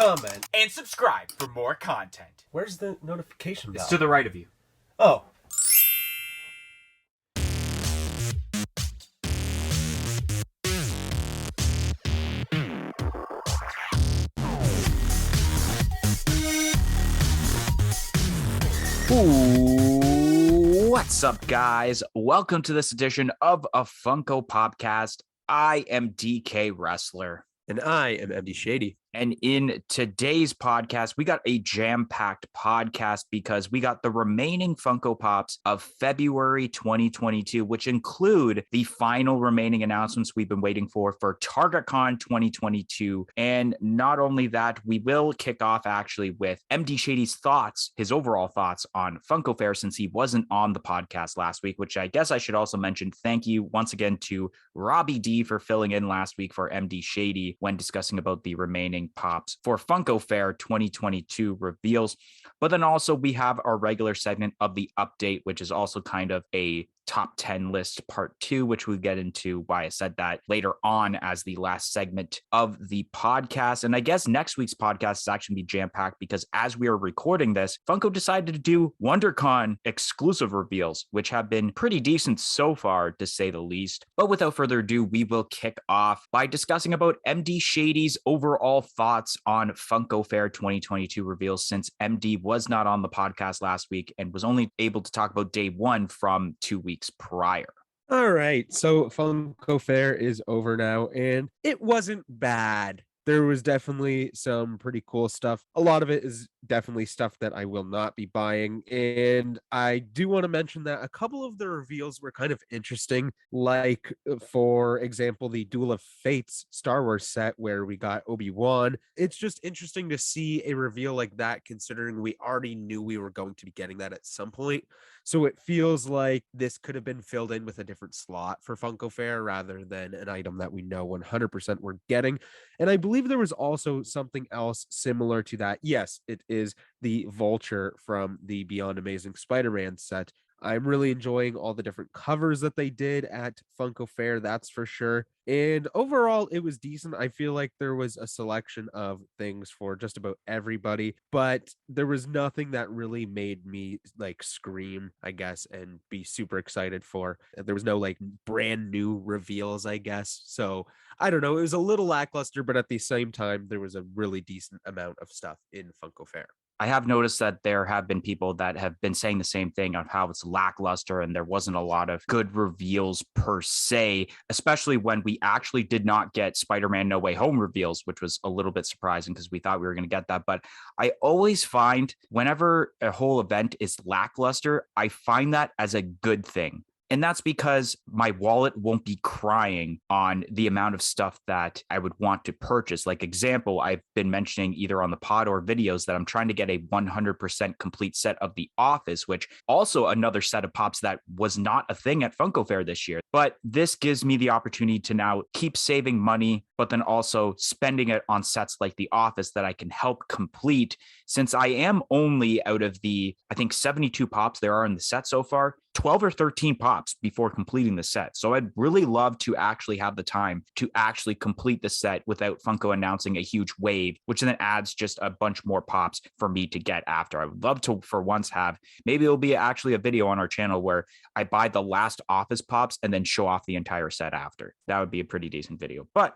comment, and subscribe for more content. Where's the notification bell? It's to the right of you. Oh. Ooh, what's up, guys? Welcome to this edition of a Funko Popcast. I am DK Wrestler. And I am MD Shady. And in today's podcast, we got a jam-packed podcast because we got the remaining Funko Pops of February 2022, which include the final remaining announcements we've been waiting for TargetCon 2022. And not only that, we will kick off actually with MD Shady's thoughts, his overall thoughts on Funko Fair, since he wasn't on the podcast last week, which I guess I should also mention. Thank you once again to Robbie D for filling in last week for MD Shady when discussing about the remaining pops for Funko Fair 2022 reveals. But then also we have our regular segment of the update, which is also kind of a top 10 list part 2, which we'll get into why I said that later on as the last segment of the podcast. And I guess next week's podcast is actually be jam-packed because as we are recording this, Funko decided to do WonderCon exclusive reveals, which have been pretty decent so far, to say the least. But without further ado, we will kick off by discussing about MD Shady's overall thoughts on Funko Fair 2022 reveals, since MD was not on the podcast last week and was only able to talk about day 1 from 2 weeks prior. All right, so Funko Fair is over now, and it wasn't bad. There was definitely some pretty cool stuff. A lot of it is definitely stuff that I will not be buying. And I do want to mention that a couple of the reveals were kind of interesting. Like, for example, the Duel of Fates Star Wars set where we got Obi-Wan. It's just interesting to see a reveal like that, considering we already knew we were going to be getting that at some point. So it feels like this could have been filled in with a different slot for Funko Fair rather than an item that we know 100% we're getting. And I believe there was also something else similar to that. Yes, it is the Vulture from the Beyond Amazing Spider-Man set. I'm really enjoying all the different covers that they did at Funko Fair, that's for sure. And overall, it was decent. I feel like there was a selection of things for just about everybody, but there was nothing that really made me like scream, I guess, and be super excited for. There was no like brand new reveals, I guess. So I don't know. It was a little lackluster, but at the same time, there was a really decent amount of stuff in Funko Fair. I have noticed that there have been people that have been saying the same thing on how it's lackluster and there wasn't a lot of good reveals per se, especially when we actually did not get Spider-Man No Way Home reveals, which was a little bit surprising because we thought we were going to get that. But I always find whenever a whole event is lackluster, I find that as a good thing. And that's because my wallet won't be crying on the amount of stuff that I would want to purchase. Like example, I've been mentioning either on the pod or videos that I'm trying to get a 100% complete set of The Office, which also another set of pops that was not a thing at Funko Fair this year. But this gives me the opportunity to now keep saving money, but then also spending it on sets like The Office that I can help complete, since I am only out of the, I think 72 pops there are in the set so far, 12 or 13 pops before completing the set. So I'd really love to actually have the time to actually complete the set without Funko announcing a huge wave, which then adds just a bunch more pops for me to get after. I would love to, for once, have, maybe it'll be actually a video on our channel where I buy the last Office pops and then show off the entire set after. That would be a pretty decent video. But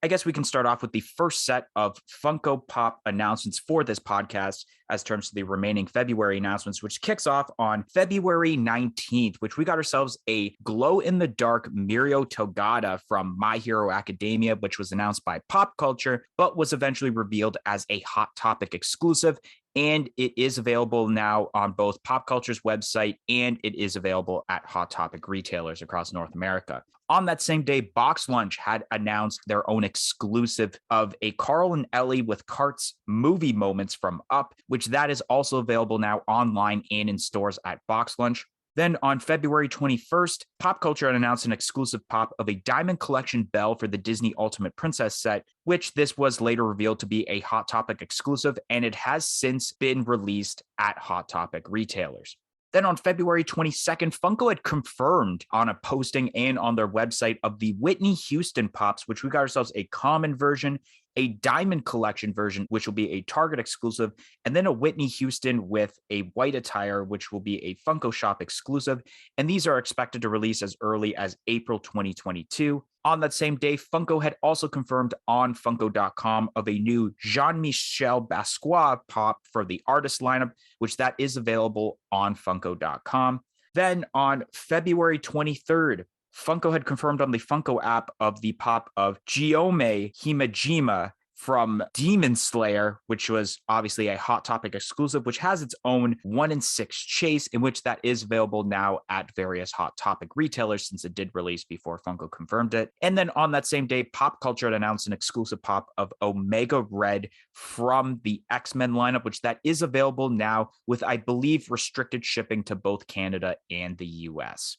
I guess we can start off with the first set of Funko Pop announcements for this podcast as terms of the remaining February announcements, which kicks off on February 19th, which we got ourselves a glow-in-the-dark Mirio Togata from My Hero Academia, which was announced by Pop Culture, but was eventually revealed as a Hot Topic exclusive. And it is available now on both Pop Culture's website and it is available at Hot Topic retailers across North America. On that same day, Box Lunch had announced their own exclusive of a Carl and Ellie with Cart's movie moments from Up, which that is also available now online and in stores at Box Lunch. Then on February 21st, Pop Culture announced an exclusive pop of a Diamond Collection Belle for the Disney Ultimate Princess set, which this was later revealed to be a Hot Topic exclusive, and it has since been released at Hot Topic retailers. Then on February 22nd, Funko had confirmed on a posting and on their website of the Whitney Houston Pops, which we got ourselves a common version a Diamond Collection version, which will be a Target exclusive, and then a Whitney Houston with a white attire, which will be a Funko Shop exclusive. And these are expected to release as early as April 2022. On that same day, Funko had also confirmed on Funko.com of a new Jean-Michel Basquiat pop for the artist lineup, which that is available on Funko.com. Then on February 23rd, Funko had confirmed on the Funko app of the pop of Giome Himejima from Demon Slayer, which was obviously a Hot Topic exclusive, which has its own 1 in 6 chase, in which that is available now at various Hot Topic retailers since it did release before Funko confirmed it. And then on that same day, Pop Culture had announced an exclusive pop of Omega Red from the X-Men lineup, which that is available now with, I believe, restricted shipping to both Canada and the US.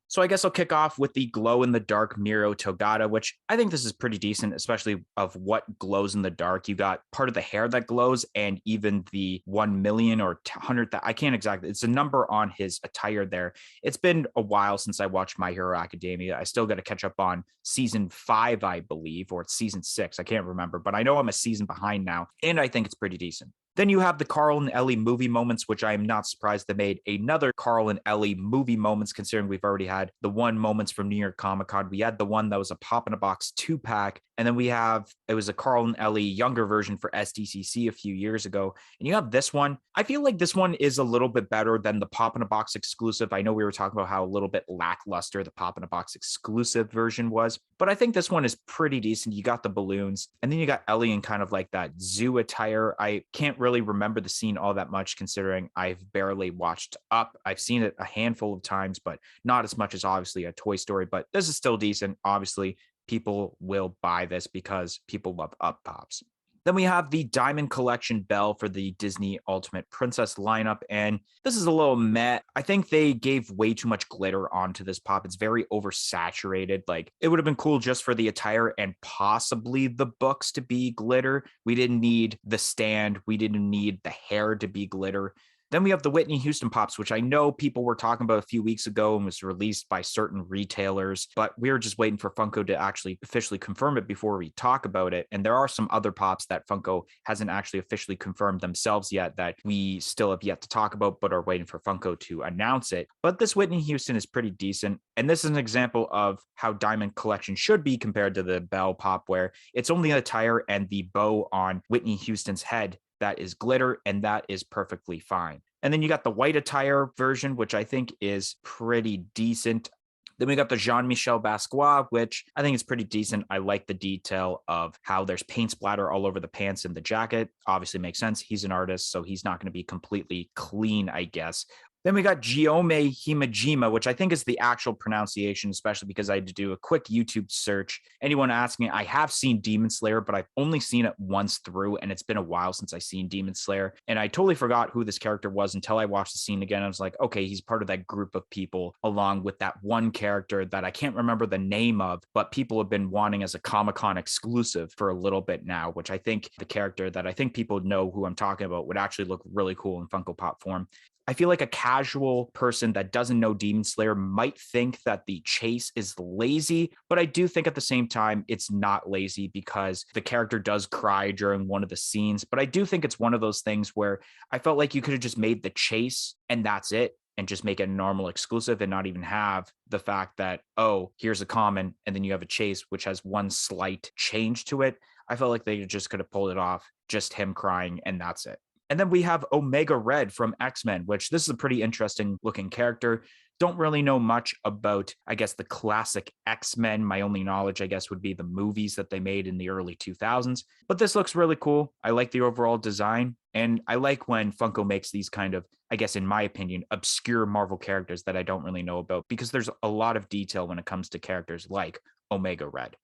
So I guess I'll kick off with the glow in the dark Miro Togata, which I think this is pretty decent, especially of what glows in the dark. You got part of the hair that glows and even the 1 million or 100, I can't exactly, it's a number on his attire there. It's been a while since I watched My Hero Academia. I still got to catch up on season 5, I believe, or it's season 6. I can't remember, but I know I'm a season behind now, and I think it's pretty decent. Then you have the Carl and Ellie movie moments, which I am not surprised they made another Carl and Ellie movie moments, considering we've already had the one moments from New York Comic Con. We had the one that was a pop in a box 2-pack. And then it was a Carl and Ellie younger version for SDCC a few years ago. And you have this one. I feel like this one is a little bit better than the pop in a box exclusive. I know we were talking about how a little bit lackluster the pop in a box exclusive version was, but I think this one is pretty decent. You got the balloons, and then you got Ellie in kind of like that zoo attire. I can't really remember the scene all that much, considering I've barely watched Up. I've seen it a handful of times, but not as much as obviously a Toy Story, but this is still decent. Obviously, people will buy this because people love Up Pops. Then we have the Diamond Collection Belle for the Disney Ultimate Princess lineup, and this is a little meh. I think they gave way too much glitter onto this pop. It's very oversaturated. Like, it would have been cool just for the attire and possibly the books to be glitter. We didn't need the stand. We didn't need the hair to be glitter. Then we have the Whitney Houston Pops, which I know people were talking about a few weeks ago and was released by certain retailers, but we were just waiting for Funko to actually officially confirm it before we talk about it. And there are some other Pops that Funko hasn't actually officially confirmed themselves yet that we still have yet to talk about, but are waiting for Funko to announce it. But this Whitney Houston is pretty decent. And this is an example of how Diamond Collection should be compared to the Belle Pop, where it's only a attire and the bow on Whitney Houston's head that is glitter, and that is perfectly fine. And then you got the white attire version, which I think is pretty decent. Then we got the Jean-Michel Basquiat, which I think is pretty decent. I like the detail of how there's paint splatter all over the pants and the jacket. Obviously makes sense. He's an artist, so he's not going to be completely clean, I guess. Then we got Giome Himejima, which I think is the actual pronunciation, especially because I had to do a quick YouTube search. Anyone asking, I have seen Demon Slayer, but I've only seen it once through, and it's been a while since I've seen Demon Slayer. And I totally forgot who this character was until I watched the scene again. I was like, okay, he's part of that group of people, along with that one character that I can't remember the name of, but people have been wanting as a Comic-Con exclusive for a little bit now, which I think the character that I think people know who I'm talking about would actually look really cool in Funko Pop form. I feel like a casual person that doesn't know Demon Slayer might think that the chase is lazy, but I do think at the same time it's not lazy because the character does cry during one of the scenes. But I do think it's one of those things where I felt like you could have just made the chase and that's it, and just make it a normal exclusive and not even have the fact that, oh, here's a common and then you have a chase which has one slight change to it. I felt like they just could have pulled it off, just him crying, and that's it. And then we have Omega Red from X-Men, which this is a pretty interesting looking character. Don't really know much about, I guess, the classic X-Men. My only knowledge, I guess, would be the movies that they made in the early 2000s. But this looks really cool. I like the overall design. And I like when Funko makes these kind of, I guess, in my opinion, obscure Marvel characters that I don't really know about, because there's a lot of detail when it comes to characters like Omega Red.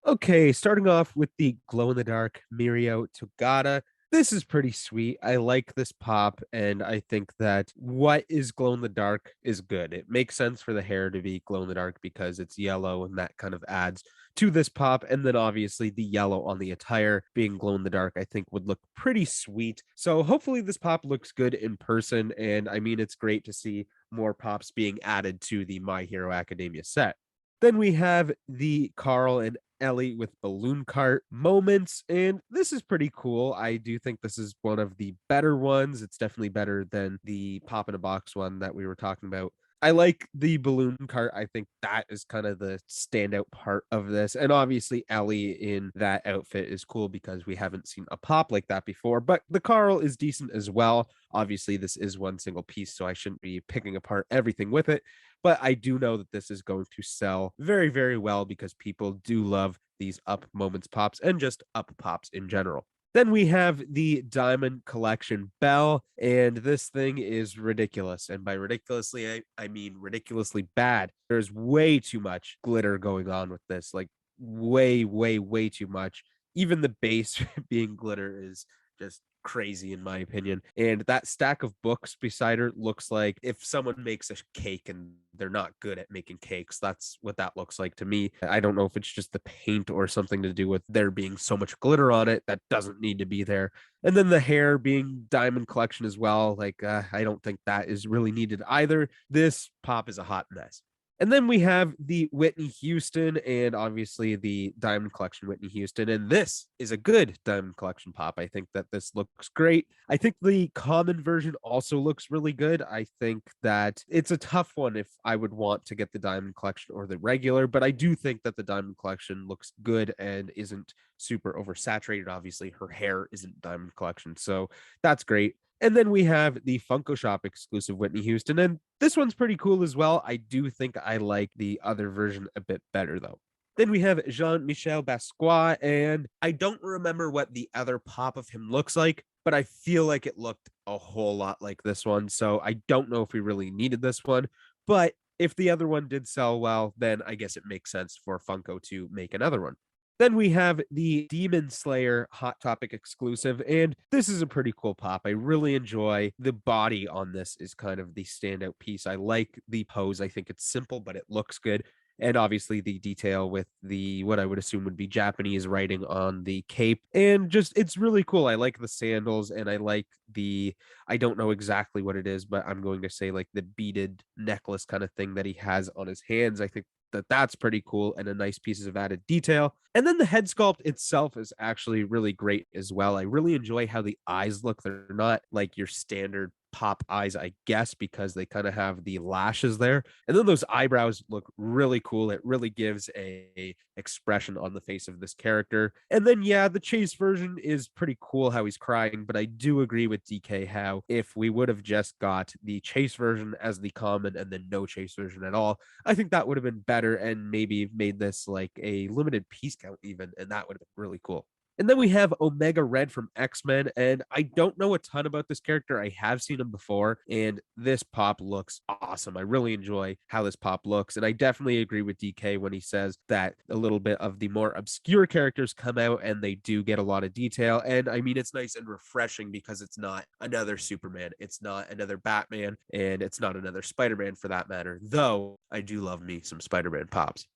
Okay, starting off with the glow-in-the-dark Mirio Togata. This is pretty sweet. I like this pop, and I think that what is glow-in-the-dark is good. It makes sense for the hair to be glow-in-the-dark because it's yellow, and that kind of adds to this pop. And then obviously the yellow on the attire being glow-in-the-dark, I think would look pretty sweet. So hopefully this pop looks good in person, and I mean, it's great to see more pops being added to the My Hero Academia set. Then we have the Carl and Ellie with balloon cart moments, and this is pretty cool. I do think this is one of the better ones. It's definitely better than the pop in a box one that we were talking about. I like the balloon cart. I think that is kind of the standout part of this. And obviously, Ellie in that outfit is cool because we haven't seen a pop like that before. But the Carl is decent as well. Obviously, this is one single piece, so I shouldn't be picking apart everything with it. But I do know that this is going to sell very, very well because people do love these up moments pops and just up pops in general. Then we have the Diamond Collection Bell, and this thing is ridiculous. And by ridiculously, I mean ridiculously bad. There's way too much glitter going on with this, like way, way, way too much. Even the base being glitter is just crazy in my opinion. And that stack of books beside her looks like if someone makes a cake and they're not good at making cakes. That's what that looks like to me. I don't know if it's just the paint or something to do with there being so much glitter on it that doesn't need to be there. And then the hair being Diamond Collection as well. Like, I don't think that is really needed either. This pop is a hot mess. And then we have the Whitney Houston and obviously the Diamond Collection Whitney Houston. And this is a good Diamond Collection pop. I think that this looks great. I think the common version also looks really good. I think that it's a tough one if I would want to get the Diamond Collection or the regular, but I do think that the Diamond Collection looks good and isn't super oversaturated. Obviously, her hair isn't Diamond Collection, so that's great. And then we have the Funko Shop exclusive Whitney Houston, and this one's pretty cool as well. I do think I like the other version a bit better, though. Then we have Jean-Michel Basquiat, and I don't remember what the other pop of him looks like, but I feel like it looked a whole lot like this one, so I don't know if we really needed this one, but if the other one did sell well, then I guess it makes sense for Funko to make another one. Then we have the Demon Slayer Hot Topic exclusive, and this is a pretty cool pop. I really enjoy the body on this is kind of the standout piece. I like the pose. I think it's simple, but it looks good. And obviously the detail with the what I would assume would be Japanese writing on the cape. And just it's really cool. I like the sandals and I like the I don't know exactly what it is, but I'm going to say like the beaded necklace kind of thing that he has on his hands. I think that's pretty cool and a nice pieces of added detail. And then the head sculpt itself is actually really great as well. I really enjoy how the eyes look. They're not like your standard pop eyes, I guess, because they kind of have the lashes there. And then those eyebrows look really cool. It really gives a expression on the face of this character. And then yeah, the chase version is pretty cool how he's crying, but I do agree with DK how if we would have just got the chase version as the common and then no chase version at all, I think that would have been better and maybe made this like a limited piece count even, and that would have been really cool. And then we have Omega Red from X-Men, and I don't know a ton about this character. I have seen him before, and this pop looks awesome. I really enjoy how this pop looks, and I definitely agree with DK when he says that a little bit of the more obscure characters come out and they do get a lot of detail. And I mean, it's nice and refreshing because it's not another Superman, it's not another Batman, and it's not another Spider-Man for that matter, though I do love me some Spider-Man pops.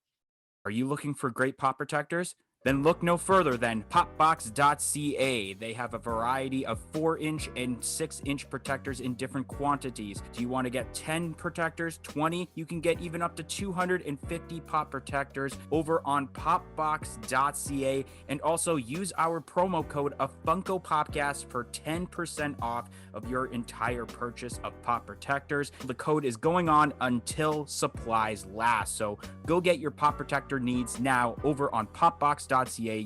Are you looking for great pop protectors? Then look no further than popbox.ca. They have a variety of 4-inch and 6-inch protectors in different quantities. Do you want to get 10 protectors, 20? You can get even up to 250 pop protectors over on popbox.ca. And also use our promo code of Funko Popcast for 10% off of your entire purchase of pop protectors. The code is going on until supplies last. So go get your pop protector needs now over on popbox.ca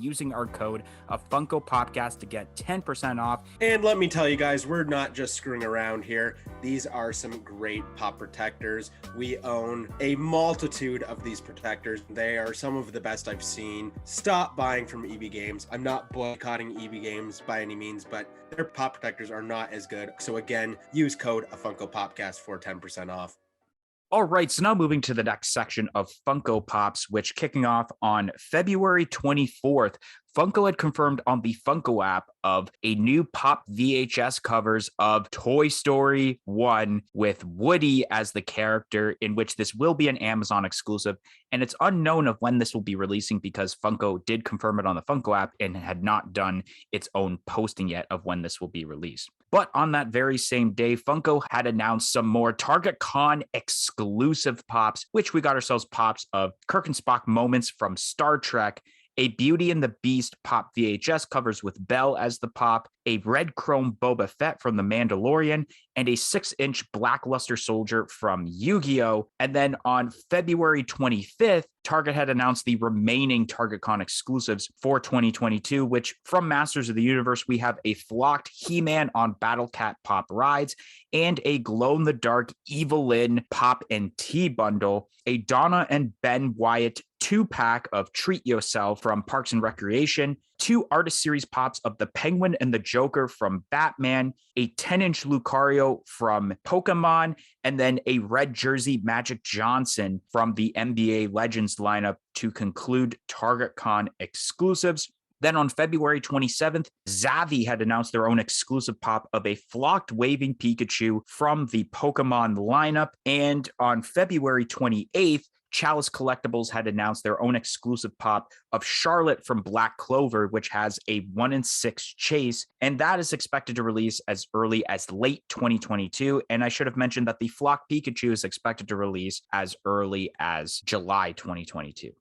using our code of Funko Popcast to get 10% off. And let me tell you guys, we're not just screwing around here. These are some great pop protectors. We own a multitude of these protectors. They are some of the best I've seen. Stop buying from EB Games. I'm not boycotting EB Games by any means, but their pop protectors are not as good. So again, use code of Funko Popcast for 10% off. All right, so now moving to the next section of Funko Pops, which kicking off on February 24th, Funko had confirmed on the Funko app of a new Pop VHS covers of Toy Story 1 with Woody as the character, in which this will be an Amazon exclusive. And it's unknown of when this will be releasing because Funko did confirm it on the Funko app and had not done its own posting yet of when this will be released. But on that very same day, Funko had announced some more TargetCon exclusive pops, which we got ourselves pops of Kirk and Spock moments from Star Trek a Beauty and the Beast pop VHS covers with Belle as the pop, a red chrome Boba Fett from The Mandalorian, and a 6-inch Blackluster Soldier from Yu-Gi-Oh! And then on February 25th, Target had announced the remaining TargetCon exclusives for 2022, which from Masters of the Universe, we have a flocked He-Man on Battle Cat pop rides and a glow-in-the-dark Evelyn pop and tea bundle, a Donna and Ben Wyatt 2-pack of Treat Yourself from Parks and Recreation, 2 Artist Series pops of the Penguin and the Joker from Batman, a 10-inch Lucario from Pokemon, and then a red jersey Magic Johnson from the NBA Legends lineup to conclude TargetCon exclusives. Then on February 27th, Zavi had announced their own exclusive pop of a flocked waving Pikachu from the Pokemon lineup. And on February 28th, Chalice Collectibles had announced their own exclusive pop of Charlotte from Black Clover, which has a 1-in-6 chase, and that is expected to release as early as late 2022. And I should have mentioned that the Flock Pikachu is expected to release as early as July 2022.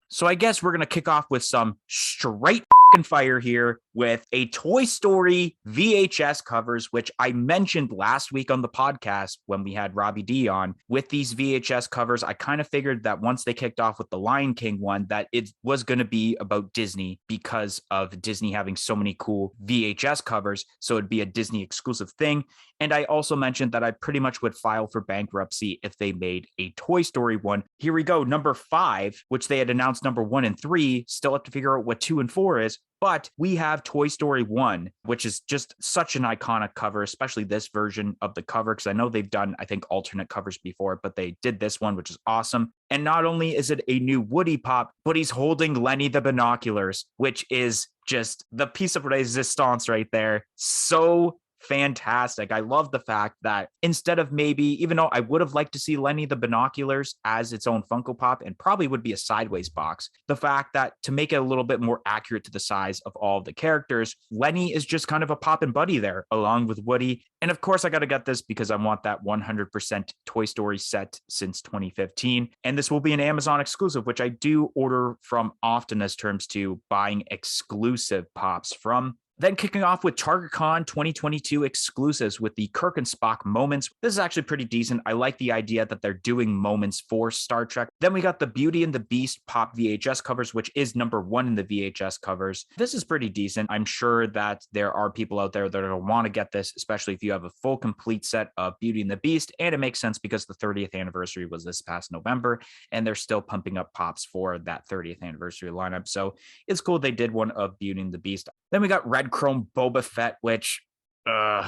So I guess we're going to kick off with some straight fire here with a Toy Story VHS covers, which I mentioned last week on the podcast when we had Robbie D on. With these VHS covers, I kind of figured that once they kicked off with the Lion King one, that it was going to be about Disney because of Disney having so many cool VHS covers. So it'd be a Disney exclusive thing. And I also mentioned that I pretty much would file for bankruptcy if they made a Toy Story one. Here we go. Number 5, which they had announced number 1 and 3. Still have to figure out what 2 and 4 is. But we have Toy Story 1, which is just such an iconic cover, especially this version of the cover, because I know they've done, I think, alternate covers before, but they did this one, which is awesome. And not only is it a new Woody pop, but he's holding Lenny the binoculars, which is just the piece of resistance right there. So fantastic. I love the fact that instead of maybe, even though I would have liked to see Lenny the binoculars as its own Funko Pop and probably would be a sideways box, the fact that to make it a little bit more accurate to the size of all of the characters, Lenny is just kind of a pop and buddy there along with Woody. And of course, I got to get this because I want that 100% Toy Story set since 2015. And this will be an Amazon exclusive, which I do order from often as terms to buying exclusive pops from. Then kicking off with TargetCon 2022 exclusives with the Kirk and Spock moments. This is actually pretty decent. I like the idea that they're doing moments for Star Trek. Then we got the Beauty and the Beast pop VHS covers, which is number 1 in the VHS covers. This is pretty decent. I'm sure that there are people out there that are going to want to get this, especially if you have a full complete set of Beauty and the Beast. And it makes sense because the 30th anniversary was this past November, and they're still pumping up pops for that 30th anniversary lineup. So it's cool they did one of Beauty and the Beast. Then we got red chrome Boba Fett, which we're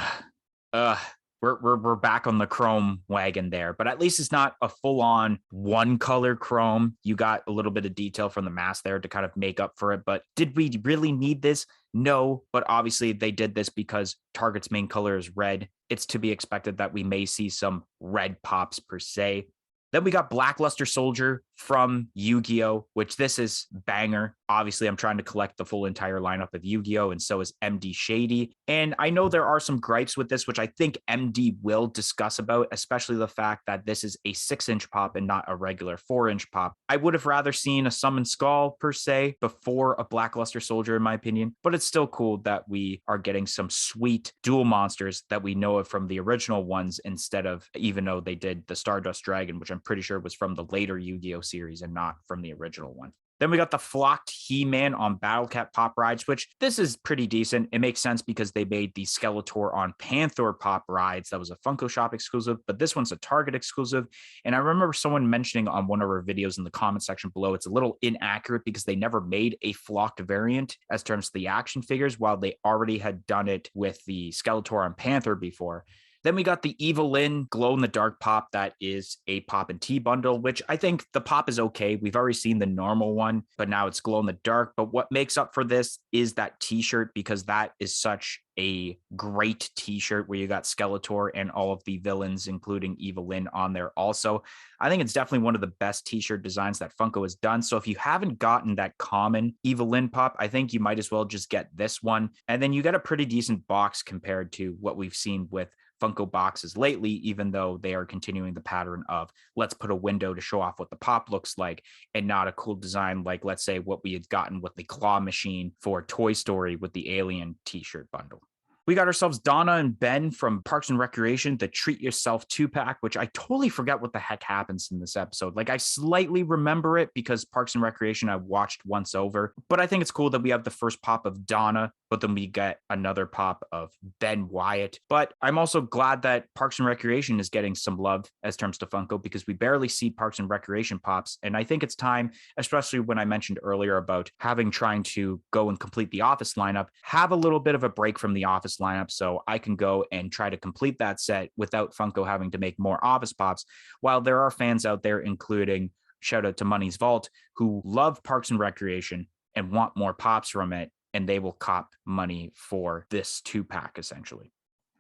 back on the chrome wagon there, but at least it's not a full-on one color chrome. You got a little bit of detail from the mask there to kind of make up for it. But did we really need this? No, but obviously they did this because Target's main color is red. It's to be expected that we may see some red pops per se. Then we got Blackluster Soldier from Yu-Gi-Oh!, which this is banger. Obviously, I'm trying to collect the full entire lineup of Yu-Gi-Oh!, and so is MD Shady. And I know there are some gripes with this, which I think MD will discuss about, especially the fact that this is a 6-inch pop and not a regular 4-inch pop. I would have rather seen a Summon Skull, per se, before a Blackluster Soldier, in my opinion, but it's still cool that we are getting some sweet dual monsters that we know of from the original ones instead of, even though they did the Stardust Dragon, which I'm pretty sure was from the later Yu-Gi-Oh! Series and not from the original one. Then we got the flocked He-Man on Battle Cat pop rides, which this is pretty decent. It makes sense because they made the Skeletor on Panther pop rides. That was a Funko Shop exclusive, but this one's a Target exclusive. And I remember someone mentioning on one of our videos in the comment section below, it's a little inaccurate because they never made a flocked variant as terms of the action figures, while they already had done it with the Skeletor on Panther before. Then we got the Evelyn glow-in-the-dark pop that is a pop and tea bundle, which I think the pop is okay. We've already seen the normal one, but now it's glow-in-the-dark. But what makes up for this is that t-shirt, because that is such a great t-shirt where you got Skeletor and all of the villains, including Evelyn, on there also. I think it's definitely one of the best t-shirt designs that Funko has done. So if you haven't gotten that common Evelyn pop, I think you might as well just get this one. And then you get a pretty decent box compared to what we've seen with Funko boxes lately, even though they are continuing the pattern of let's put a window to show off what the pop looks like and not a cool design like, let's say, what we had gotten with the claw machine for Toy Story with the Alien t-shirt bundle. We got ourselves Donna and Ben from Parks and Recreation, the Treat Yourself 2-pack, which I totally forget what the heck happens in this episode. Like, I slightly remember it because Parks and Recreation I watched once over, but I think it's cool that we have the first pop of Donna, but then we get another pop of Ben Wyatt. But I'm also glad that Parks and Recreation is getting some love as terms to Funko, because we barely see Parks and Recreation pops. And I think it's time, especially when I mentioned earlier about trying to go and complete the Office lineup, have a little bit of a break from the Office lineup so I can go and try to complete that set without Funko having to make more Office pops. While there are fans out there, including shout out to Money's Vault, who love Parks and Recreation and want more pops from it, and they will cop money for this 2-pack essentially.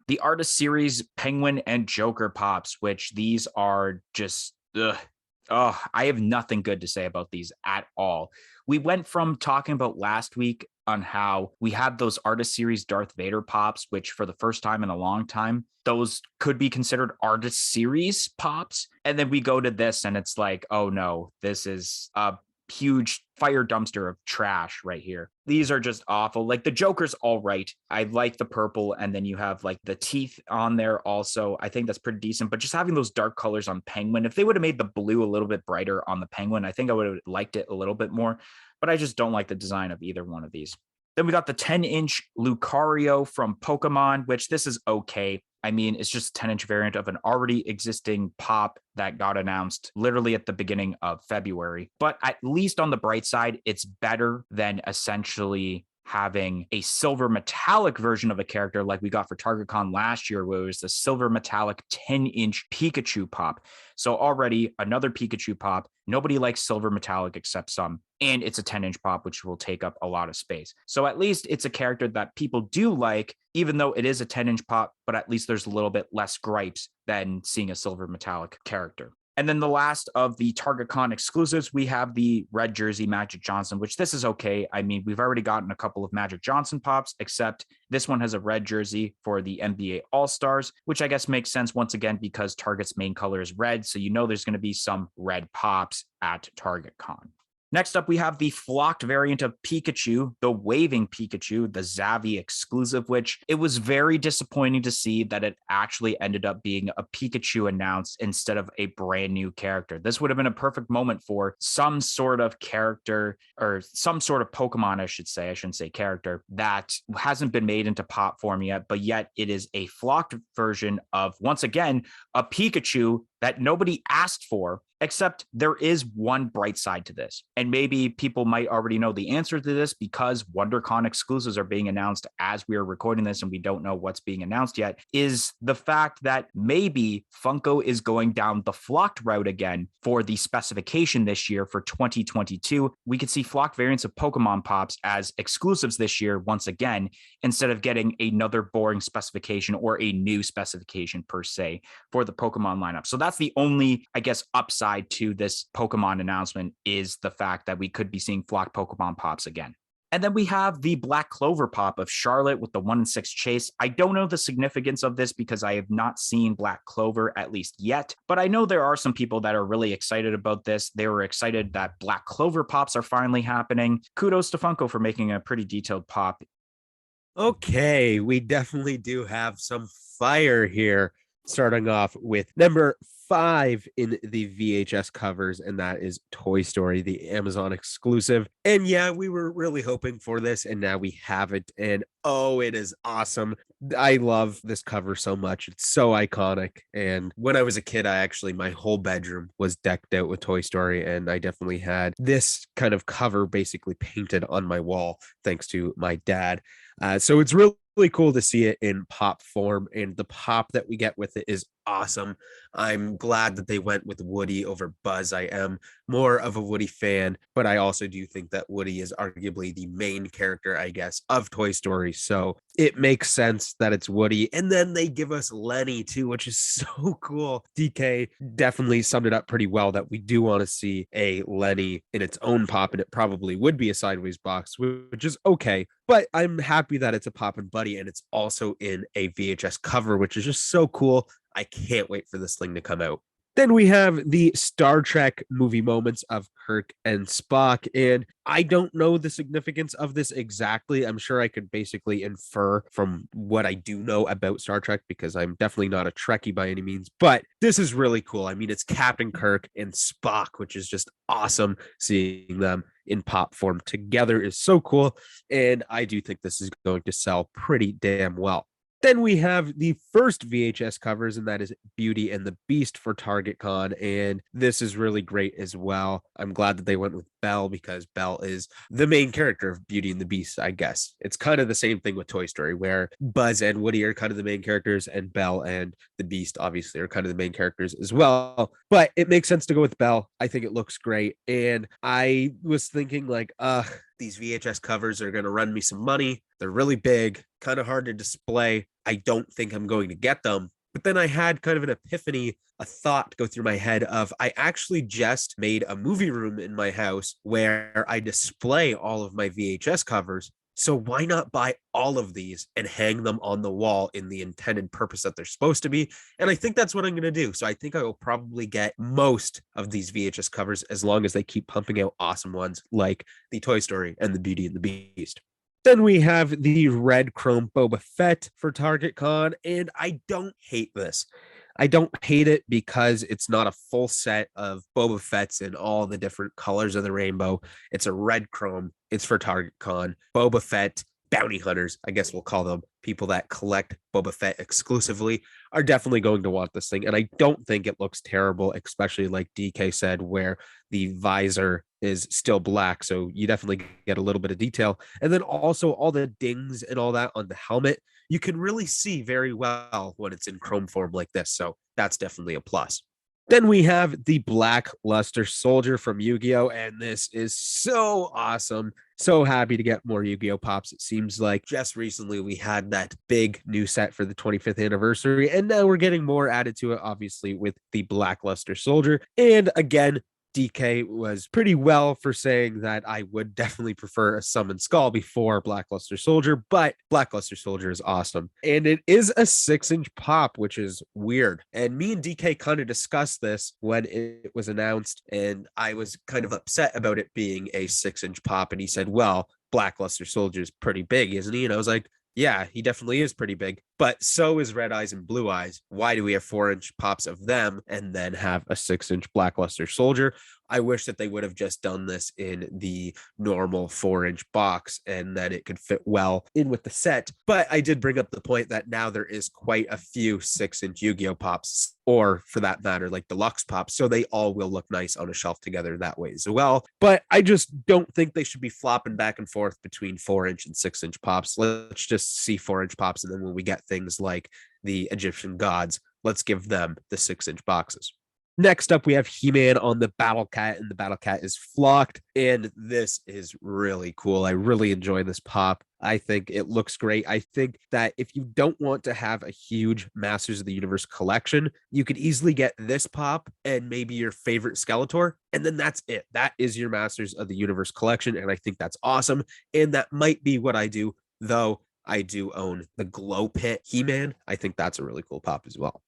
The Artist Series Penguin and Joker pops, which these are just oh, I have nothing good to say about these at all. We went from talking about last week on how we have those Artist Series Darth Vader pops, which for the first time in a long time, those could be considered Artist Series pops. And then we go to this and it's like, oh no, this is a huge fire dumpster of trash right here. These are just awful. Like, the Joker's all right. I like the purple, and then you have like the teeth on there also. I think that's pretty decent, but just having those dark colors on Penguin, if they would have made the blue a little bit brighter on the Penguin, I think I would have liked it a little bit more, but I just don't like the design of either one of these. Then we got the 10-inch Lucario from Pokemon, which this is okay. I mean, it's just a 10-inch variant of an already existing pop that got announced literally at the beginning of February. But at least on the bright side, it's better than essentially having a silver metallic version of a character like we got for TargetCon last year, where it was the silver metallic 10-inch Pikachu pop. So already another Pikachu pop. Nobody likes silver metallic except some. And it's a 10-inch pop, which will take up a lot of space. So at least it's a character that people do like, even though it is a 10-inch pop, but at least there's a little bit less gripes than seeing a silver metallic character. And then the last of the TargetCon exclusives, we have the red jersey Magic Johnson, which this is okay. I mean, we've already gotten a couple of Magic Johnson pops, except this one has a red jersey for the NBA All-Stars, which I guess makes sense once again because Target's main color is red. So you know there's going to be some red pops at TargetCon. Next up, we have the flocked variant of Pikachu, the waving Pikachu, the Zavi exclusive, which it was very disappointing to see that it actually ended up being a Pikachu announced instead of a brand new character. This would have been a perfect moment for some sort of character, or some sort of Pokemon, I should say. I shouldn't say character, that hasn't been made into pop form yet, but yet it is a flocked version of, once again, a Pikachu that nobody asked for, except there is one bright side to this. And maybe people might already know the answer to this because WonderCon exclusives are being announced as we are recording this and we don't know what's being announced yet, is the fact that maybe Funko is going down the flocked route again for the specification this year for 2022. We could see flocked variants of Pokemon pops as exclusives this year once again, instead of getting another boring specification or a new specification per se for the Pokemon lineup. So that's the only, I guess, upside to this Pokemon announcement, is the fact that we could be seeing flocked Pokemon pops again. And then we have the Black Clover pop of Charlotte with the 1-in-6 chase. I don't know the significance of this because I have not seen Black Clover, at least yet, but I know there are some people that are really excited about this. They were excited that Black Clover pops are finally happening. Kudos to Funko for making a pretty detailed pop. Okay, we definitely do have some fire here. Starting off with number 5 in the VHS covers, and that is Toy Story, the Amazon exclusive. And yeah, we were really hoping for this, and now we have it. And oh, it is awesome. I love this cover so much. It's so iconic. And when I was a kid, my whole bedroom was decked out with Toy Story, and I definitely had this kind of cover basically painted on my wall, thanks to my dad. So it's really cool to see it in pop form, and the pop that we get with it is awesome. I'm glad that they went with Woody over Buzz. I am more of a Woody fan, but I also do think that Woody is arguably the main character, I guess, of Toy Story. So it makes sense that it's Woody. And then they give us Lenny too, which is so cool. DK definitely summed it up pretty well that we do want to see a Lenny in its own pop, and it probably would be a sideways box, which is okay. But I'm happy that it's a Pop and Buddy, and it's also in a VHS cover, which is just so cool. I can't wait for this thing to come out. Then we have the Star Trek movie moments of Kirk and Spock. And I don't know the significance of this exactly. I'm sure I could basically infer from what I do know about Star Trek because I'm definitely not a Trekkie by any means. But this is really cool. I mean, it's Captain Kirk and Spock, which is just awesome. Seeing them in pop form together is so cool. And I do think this is going to sell pretty damn well. Then we have the first VHS covers, and that is Beauty and the Beast for TargetCon. And this is really great as well. I'm glad that they went with Belle because Belle is the main character of Beauty and the Beast, I guess. It's kind of the same thing with Toy Story, where Buzz and Woody are kind of the main characters, and Belle and the Beast obviously are kind of the main characters as well. But it makes sense to go with Belle. I think it looks great. And I was thinking, like, these VHS covers are going to run me some money. They're really big, kind of hard to display. I don't think I'm going to get them. But then I had kind of an epiphany, a thought go through my head of I actually just made a movie room in my house where I display all of my VHS covers. So why not buy all of these and hang them on the wall in the intended purpose that they're supposed to be? And I think that's what I'm going to do. So I think I will probably get most of these VHS covers as long as they keep pumping out awesome ones like the Toy Story and the Beauty and the Beast. Then we have the red chrome Boba Fett for TargetCon, and I don't hate this. I don't hate it because it's not a full set of Boba Fett's in all the different colors of the rainbow. It's a red chrome. It's for TargetCon. Boba Fett bounty hunters, I guess we'll call them, people that collect Boba Fett exclusively, are definitely going to want this thing. And I don't think it looks terrible, especially like DK said, where the visor is still black. So you definitely get a little bit of detail. And then also all the dings and all that on the helmet, you can really see very well when it's in chrome form like this. So that's definitely a plus. Then we have the Black Luster Soldier from Yu-Gi-Oh! And this is so awesome. So happy to get more Yu-Gi-Oh! Pops. It seems like just recently we had that big new set for the 25th anniversary, and now we're getting more added to it, obviously, with the Black Luster Soldier. And again, DK was pretty well for saying that I would definitely prefer a Summon Skull before Blackluster Soldier, but Blackluster Soldier is awesome. And it is a 6-inch pop, which is weird. And me and DK kind of discussed this when it was announced, and I was kind of upset about it being a 6-inch pop. And he said, well, Blackluster Soldier is pretty big, isn't he? And I was like, yeah, he definitely is pretty big, but so is Red Eyes and Blue Eyes. Why do we have 4-inch pops of them and then have a 6-inch Blackluster Soldier? I wish that they would have just done this in the normal 4-inch box and then it could fit well in with the set. But I did bring up the point that now there is quite a few 6-inch Yu-Gi-Oh pops, or for that matter, like deluxe pops. So they all will look nice on a shelf together that way as well. But I just don't think they should be flopping back and forth between 4-inch and 6-inch pops. Let's just see 4-inch pops. And then when we get things like the Egyptian gods, let's give them the 6-inch boxes. Next up, we have He-Man on the Battle Cat, and the Battle Cat is flocked, and this is really cool. I really enjoy this pop. I think it looks great. I think that if you don't want to have a huge Masters of the Universe collection, you could easily get this pop and maybe your favorite Skeletor, and then that's it. That is your Masters of the Universe collection, and I think that's awesome, and that might be what I do, though I do own the Glow Pit He-Man. I think that's a really cool pop as well.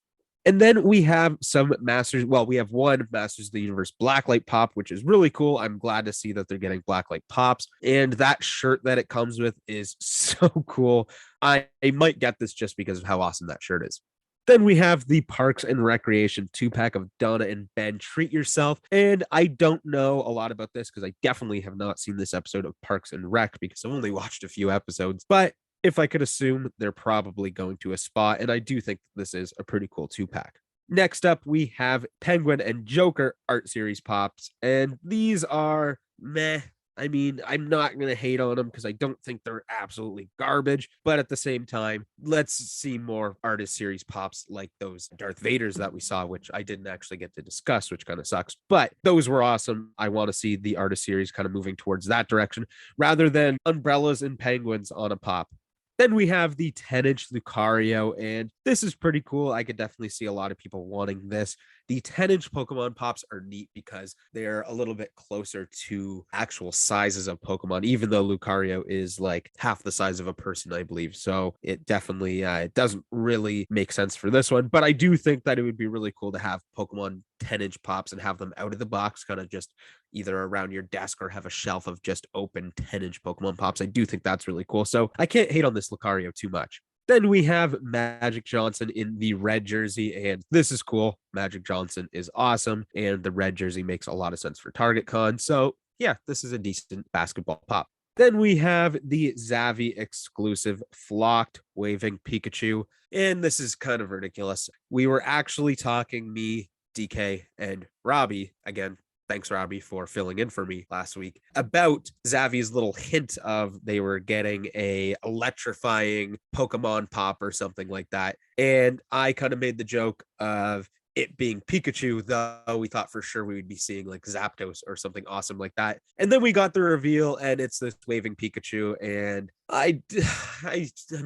And then we have some Masters. Well, we have one Masters of the Universe Blacklight pop, which is really cool. I'm glad to see that they're getting Blacklight pops. And that shirt that it comes with is so cool. I might get this just because of how awesome that shirt is. Then we have the Parks and Recreation 2-pack of Donna and Ben Treat Yourself. And I don't know a lot about this because I definitely have not seen this episode of Parks and Rec because I've only watched a few episodes. But if I could assume, they're probably going to a spot, and I do think this is a pretty cool 2-pack. Next up, we have Penguin and Joker art series pops, and these are meh. I mean, I'm not going to hate on them because I don't think they're absolutely garbage, but at the same time, let's see more artist series pops like those Darth Vaders that we saw, which I didn't actually get to discuss, which kind of sucks, but those were awesome. I want to see the artist series kind of moving towards that direction rather than umbrellas and penguins on a pop. Then we have the 10-inch Lucario, and this is pretty cool. I could definitely see a lot of people wanting this. The 10-inch Pokemon pops are neat because they're a little bit closer to actual sizes of Pokemon, even though Lucario is like half the size of a person, I believe. So it definitely it doesn't really make sense for this one, but I do think that it would be really cool to have Pokemon 10-inch pops and have them out of the box, kind of just either around your desk or have a shelf of just open 10-inch Pokemon pops. I do think that's really cool. So I can't hate on this Lucario too much. Then we have Magic Johnson in the red jersey, and this is cool. Magic Johnson is awesome, and the red jersey makes a lot of sense for TargetCon. So yeah, this is a decent basketball pop. Then we have the Zavi exclusive flocked waving Pikachu, and this is kind of ridiculous. We were actually talking, me, DK, and Robbie, again, thanks Robbie for filling in for me last week, about Zavi's little hint of they were getting a electrifying Pokemon pop or something like that. And I kind of made the joke of it being Pikachu, though we thought for sure we would be seeing like Zapdos or something awesome like that. And then we got the reveal and it's this waving Pikachu. And I'm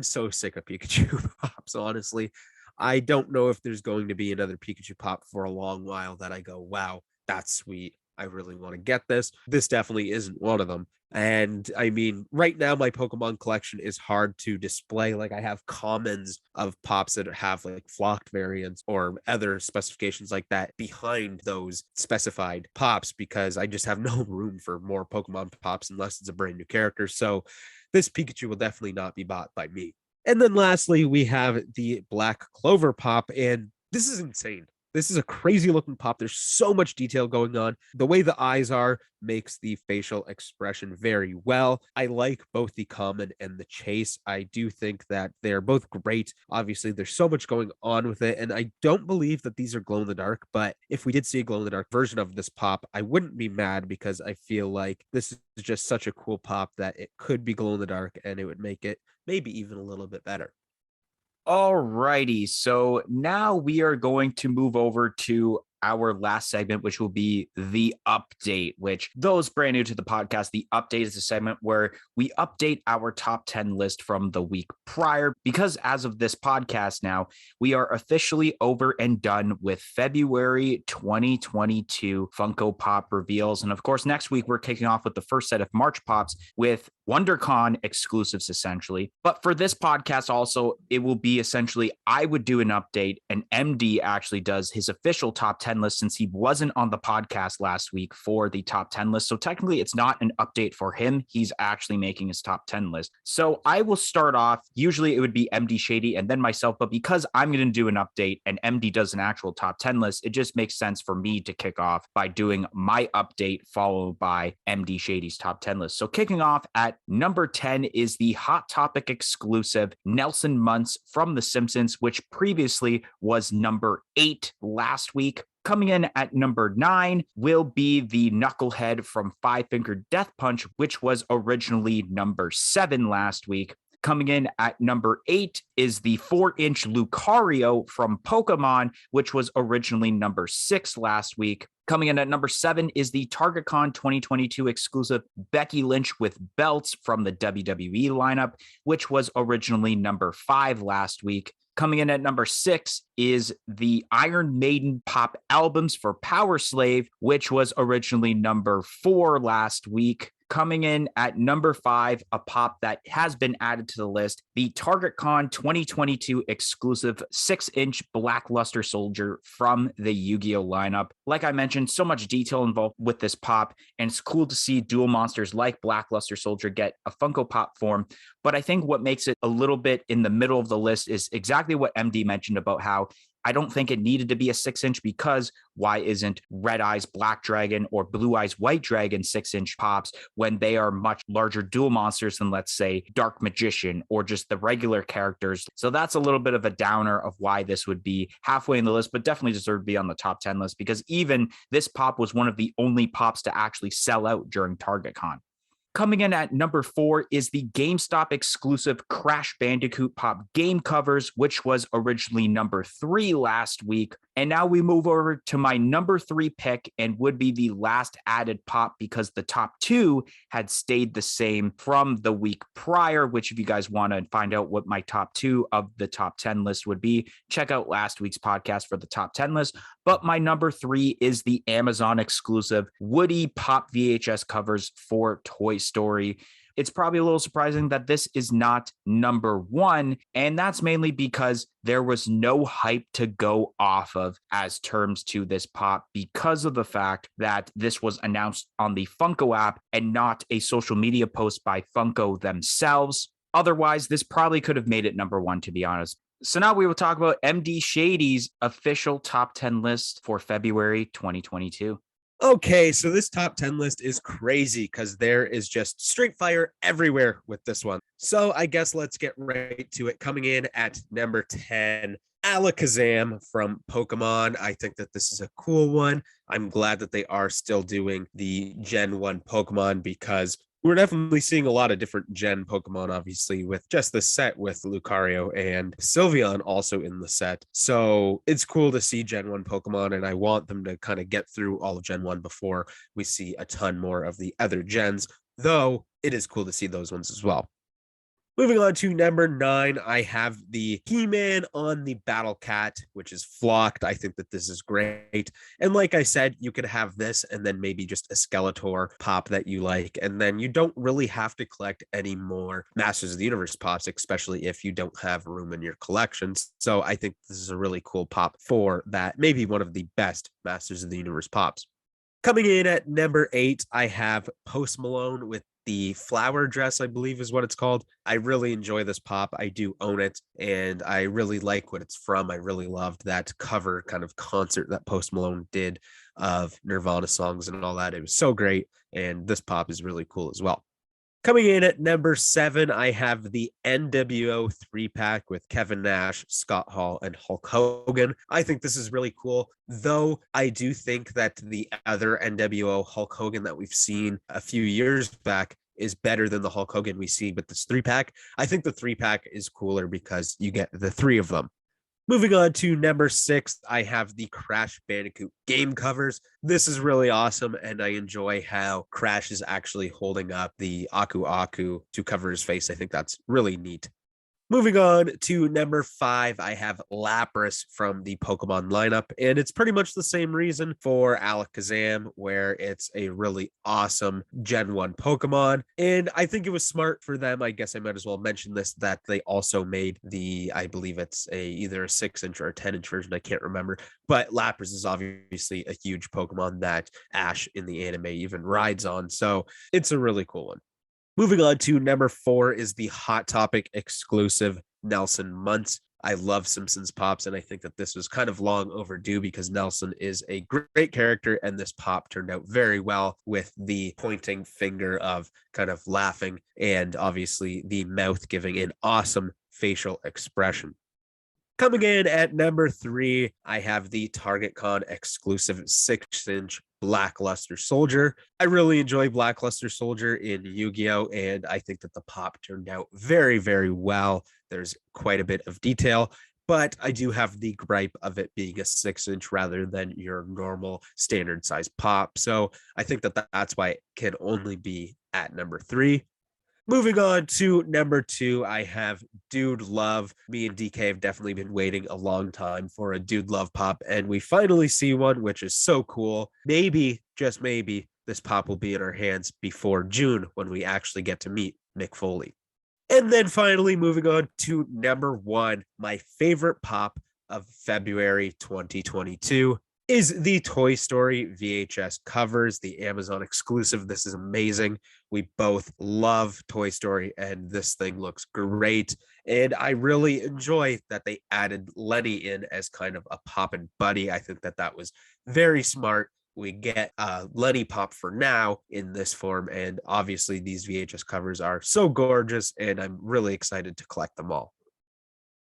so sick of Pikachu pops, honestly. I don't know if there's going to be another Pikachu pop for a long while that I go, wow, that's sweet. I really want to get this. This definitely isn't one of them. And I mean, right now, my Pokemon collection is hard to display. Like, I have commons of pops that have like flocked variants or other specifications like that behind those specified pops because I just have no room for more Pokemon pops unless it's a brand new character. So, this Pikachu will definitely not be bought by me. And then lastly, we have the Black Clover pop, and this is insane. This is a crazy looking pop. There's so much detail going on. The way the eyes are makes the facial expression very well. I like both the common and the chase. I do think that they're both great. Obviously, there's so much going on with it. And I don't believe that these are glow in the dark, but if we did see a glow in the dark version of this pop, I wouldn't be mad because I feel like this is just such a cool pop that it could be glow in the dark and it would make it maybe even a little bit better. All righty. So now we are going to move over to our last segment, which will be the update, which those brand new to the podcast, the update is a segment where we update our top 10 list from the week prior, because as of this podcast now, we are officially over and done with February 2022 Funko Pop reveals. And of course, next week, we're kicking off with the first set of March Pops with WonderCon exclusives, essentially. But for this podcast also, it will be essentially, I would do an update and MD actually does his official top 10 list since he wasn't on the podcast last week for the top 10 list. So technically it's not an update for him. He's actually making his top 10 list. So I will start off. Usually it would be MD Shady and then myself, but because I'm going to do an update and MD does an actual top 10 list, it just makes sense for me to kick off by doing my update followed by MD Shady's top 10 list. So kicking off at number 10 is the Hot Topic exclusive Nelson Muntz from The Simpsons, which previously was number 8 last week. Coming in at number 9 will be the Knucklehead from Five Finger Death Punch, which was originally number 7 last week. Coming in at number 8 is the 4-inch Lucario from Pokemon, which was originally number 6 last week. Coming in at number 7 is the TargetCon 2022 exclusive Becky Lynch with belts from the WWE lineup, which was originally number 5 last week. Coming in at number 6 is the Iron Maiden pop albums for Power Slave, which was originally number 4 last week. Coming in at number 5, a pop that has been added to the list, the TargetCon 2022 exclusive 6-inch Black Luster Soldier from the Yu-Gi-Oh lineup. Like I mentioned, so much detail involved with this pop, and it's cool to see dual monsters like Black Luster Soldier get a Funko Pop form. But I think what makes it a little bit in the middle of the list is exactly what MD mentioned about how I don't think it needed to be a 6-inch because why isn't Red Eyes Black Dragon or Blue Eyes White Dragon 6-inch pops when they are much larger dual monsters than, let's say, Dark Magician or just the regular characters? So that's a little bit of a downer of why this would be halfway in the list, but definitely deserve to be on the top 10 list because even this pop was one of the only pops to actually sell out during TargetCon. Coming in at number 4 is the GameStop exclusive Crash Bandicoot Pop game covers, which was originally number 3 last week. And now we move over to my number 3 pick and would be the last added pop because the top 2 had stayed the same from the week prior, which if you guys want to find out what my top 2 of the top 10 list would be, check out last week's podcast for the top 10 list. But my number 3 is the Amazon exclusive Woody Pop VHS covers for Toy Story. It's probably a little surprising that this is not number 1, and that's mainly because there was no hype to go off of as terms to this pop because of the fact that this was announced on the Funko app and not a social media post by Funko themselves. Otherwise, this probably could have made it number 1, to be honest. So now we will talk about MD Shady's official top 10 list for February 2022. Okay, so this top 10 list is crazy because there is just straight fire everywhere with this one. So I guess let's get right to it. Coming in at number 10, Alakazam from Pokemon. I think that this is a cool one. I'm glad that they are still doing the Gen 1 Pokemon because we're definitely seeing a lot of different Gen Pokemon, obviously, with just the set with Lucario and Sylveon also in the set. So it's cool to see Gen 1 Pokemon, and I want them to kind of get through all of Gen 1 before we see a ton more of the other gens, though it is cool to see those ones as well. Moving on to number 9, I have the He-Man on the Battle Cat, which is flocked. I think that this is great. And like I said, you could have this and then maybe just a Skeletor pop that you like. And then you don't really have to collect any more Masters of the Universe pops, especially if you don't have room in your collections. So I think this is a really cool pop for that. Maybe one of the best Masters of the Universe pops. Coming in at number 8, I have Post Malone with the flower dress, I believe is what it's called. I really enjoy this pop. I do own it, and I really like what it's from. I really loved that cover kind of concert that Post Malone did of Nirvana songs and all that. It was so great, and this pop is really cool as well. Coming in at number 7, I have the NWO 3-pack with Kevin Nash, Scott Hall, and Hulk Hogan. I think this is really cool, though I do think that the other NWO Hulk Hogan that we've seen a few years back is better than the Hulk Hogan we see with this 3-pack. I think the 3-pack is cooler because you get the 3 of them. Moving on to number 6, I have the Crash Bandicoot game covers. This is really awesome, and I enjoy how Crash is actually holding up the Aku Aku to cover his face. I think that's really neat. Moving on to number 5, I have Lapras from the Pokemon lineup, and it's pretty much the same reason for Alakazam, where it's a really awesome Gen 1 Pokemon. And I think it was smart for them, I guess I might as well mention this, that they also made I believe it's either a 6-inch or a 10-inch version, I can't remember. But Lapras is obviously a huge Pokemon that Ash in the anime even rides on, so it's a really cool one. Moving on to number 4 is the Hot Topic exclusive Nelson Muntz. I love Simpsons pops, and I think that this was kind of long overdue because Nelson is a great character, and this pop turned out very well with the pointing finger of kind of laughing and obviously the mouth giving an awesome facial expression. Coming in at number 3, I have the TargetCon exclusive 6-inch Blackluster Soldier. I really enjoy Blackluster Soldier in Yu-Gi-Oh! And I think that the pop turned out very, very well. There's quite a bit of detail, but I do have the gripe of it being a 6-inch rather than your normal standard size pop. So I think that that's why it can only be at number 3. Moving on to number 2, I have Dude Love. Me and DK have definitely been waiting a long time for a Dude Love pop, and we finally see one, which is so cool. Maybe, just maybe, this pop will be in our hands before June when we actually get to meet Mick Foley. And then finally, moving on to number 1, my favorite pop of February 2022. Is the Toy Story VHS covers, the Amazon exclusive. This is amazing. We both love Toy Story, and this thing looks great. And I really enjoy that they added Lenny in as kind of a pop and buddy. I think that that was very smart. We get Lenny pop for now in this form, and obviously these VHS covers are so gorgeous, and I'm really excited to collect them all.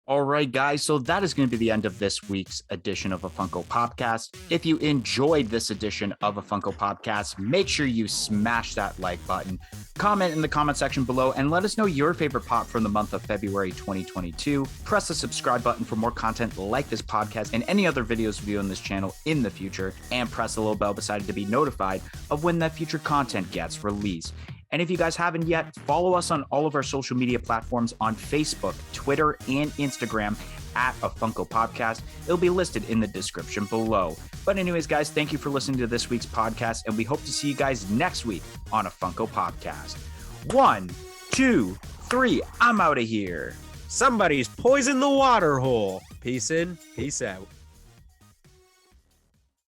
All right, guys. So that is going to be the end of this week's edition of a Funko Podcast. If you enjoyed this edition of a Funko Podcast, make sure you smash that like button, comment in the comment section below, and let us know your favorite pop from the month of February 2022. Press the subscribe button for more content like this podcast and any other videos we do on this channel in the future, and press the little bell beside it to be notified of when that future content gets released. And if you guys haven't yet, follow us on all of our social media platforms on Facebook, Twitter, and Instagram at a Funko Podcast. It'll be listed in the description below. But anyways, guys, thank you for listening to this week's podcast, and we hope to see you guys next week on a Funko Podcast. 1, 2, 3, I'm out of here. Somebody's poisoned the water hole. Peace in, peace out.